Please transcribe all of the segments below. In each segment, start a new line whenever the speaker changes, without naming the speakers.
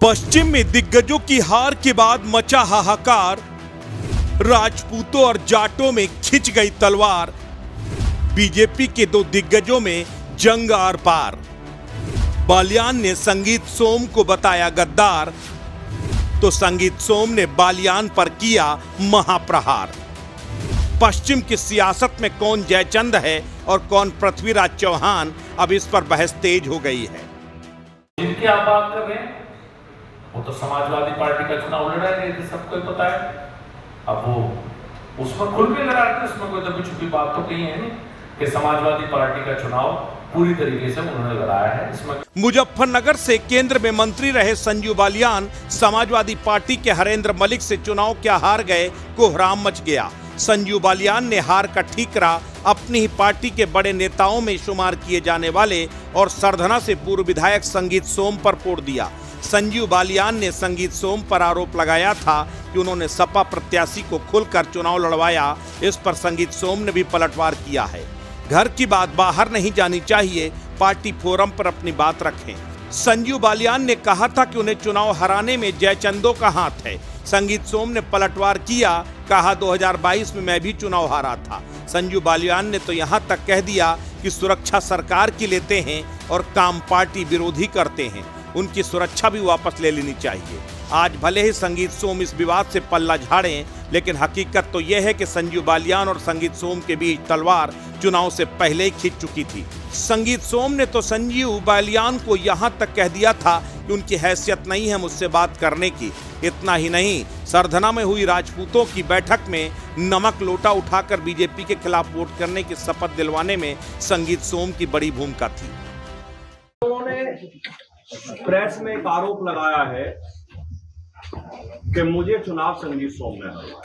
पश्चिम में दिग्गजों की हार के बाद मचा हाहाकार, राजपूतों और जाटों में खिंच गई तलवार, बीजेपी के दो दिग्गजों में जंग आर पार। बालियान ने संगीत सोम को बताया गद्दार, तो संगीत सोम ने बालियान पर किया महाप्रहार। पश्चिम की सियासत में कौन जयचंद है और कौन पृथ्वीराज चौहान, अब इस पर बहस तेज हो गई है।
जिनकी आप बात कर रहे हैं वो तो समाजवादी पार्टी का चुनाव लड़ा रहे थे, सबको ही पता है। अब वो उसमें खुल के लड़ा रहे थे, उसमें कोई दबी छुपी बात तो कहीं है नहीं कि समाजवादी पार्टी का चुनाव पूरी तरीके से उन्होंने लड़ाया है। इसमें
मुजफ्फरनगर से केंद्र में मंत्री रहे संजू बालियान समाजवादी पार्टी के हरेंद्र मलिक से चुनाव क्या हार गए, कोहराम मच गया। संजू बालियान ने हार का ठीकरा अपनी ही पार्टी के बड़े नेताओं में शुमार किए जाने वाले और सरधना से पूर्व विधायक संगीत सोम पर फोड़ दिया। संजू बालियान ने संगीत सोम पर आरोप लगाया था कि उन्होंने सपा प्रत्याशी को खुलकर चुनाव लड़वाया। इस पर संगीत सोम ने भी पलटवार किया है। घर की बात बाहर नहीं जानी चाहिए, पार्टी फोरम पर अपनी बात रखें। संजू बालियान ने कहा था कि उन्हें चुनाव हराने में जयचंदों का हाथ है। संगीत सोम ने पलटवार किया, कहा 2022 में मैं भी चुनाव हारा था। संजू बालियान ने तो यहां तक कह दिया कि सुरक्षा सरकार की लेते हैं और काम पार्टी विरोधी करते हैं, उनकी सुरक्षा भी वापस ले लेनी चाहिए। आज भले ही संगीत सोम इस विवाद से पल्ला झाड़ें, लेकिन हकीकत तो यह है कि संजू बालियान और संगीत सोम के बीच तलवार चुनाव से पहले ही खिंच चुकी थी। संगीत सोम ने तो संजू बालियान को यहां तक कह दिया था कि उनकी हैसियत नहीं है मुझसे बात करने की। इतना ही नहीं, सरधना में हुई राजपूतों की बैठक में नमक लोटा उठाकर बीजेपी के खिलाफ वोट करने की शपथ दिलवाने में संगीत सोम की बड़ी भूमिका थी।
उन्होंने प्रेस में एक आरोप लगाया है कि मुझे चुनाव संगीत सोम ने हराया।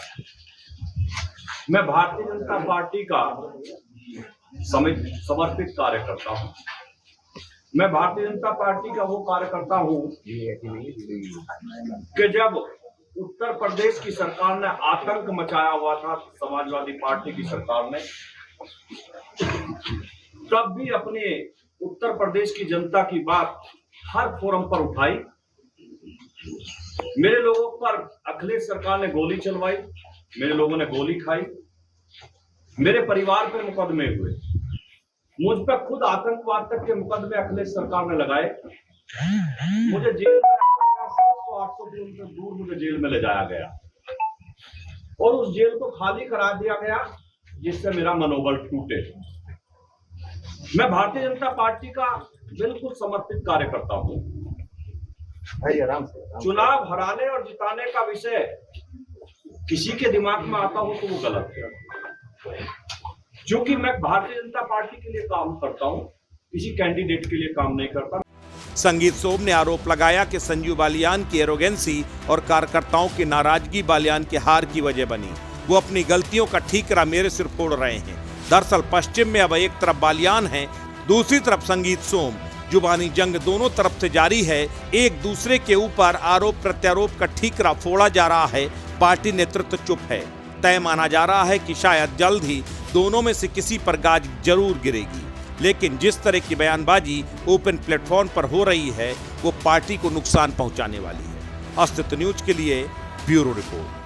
मैं भारतीय जनता पार्टी का समर्पित कार्यकर्ता हूं। मैं भारतीय जनता पार्टी का वो कार्यकर्ता हूं कि जब उत्तर प्रदेश की सरकार ने आतंक मचाया हुआ था, समाजवादी पार्टी की सरकार ने, तब भी अपने उत्तर प्रदेश की जनता की बात हर फोरम पर उठाई। मेरे लोगों पर अखिलेश सरकार ने गोली चलवाई, मेरे लोगों ने गोली खाई, मेरे परिवार पर मुकदमे हुए, मुझ पर खुद आतंकवाद तक के मुकदमे अखिलेश सरकार ने लगाए। मुझे जेल में 700-800 किलोमीटर दूर मुझे जेल में ले जाया गया और उस जेल को खाली करा दिया गया, जिससे मेरा मनोबल टूटे। मैं भारतीय जनता पार्टी का बिल्कुल समर्पित कार्यकर्ता हूं। चुनाव हराने और जिताने का विषय किसी के दिमाग में आता हो तो वो गलत है। क्योंकि मैं भारतीय जनता पार्टी के लिए काम करता हूं, किसी कैंडिडेट के लिए काम नहीं करता।
संगीत सोम ने आरोप लगाया कि संजू बालियान की एरोगेंसी और कार्यकर्ताओं की नाराजगी बालियान के हार की वजह बनी। वो अपनी गलतियों का ठीकरा मेरे सिर फोड़ रहे हैं। दरअसल पश्चिम में अब एक तरफ बालियान है, दूसरी तरफ संगीत सोम। जुबानी जंग दोनों तरफ से जारी है। एक दूसरे के ऊपर आरोप प्रत्यारोप का ठीकरा फोड़ा जा रहा है। पार्टी नेतृत्व चुप है। तय माना जा रहा है कि शायद जल्द ही दोनों में से किसी पर गाज जरूर गिरेगी। लेकिन जिस तरह की बयानबाजी ओपन प्लेटफॉर्म पर हो रही है, वो पार्टी को नुकसान पहुंचाने वाली है। अस्तित्व न्यूज के लिए ब्यूरो रिपोर्ट।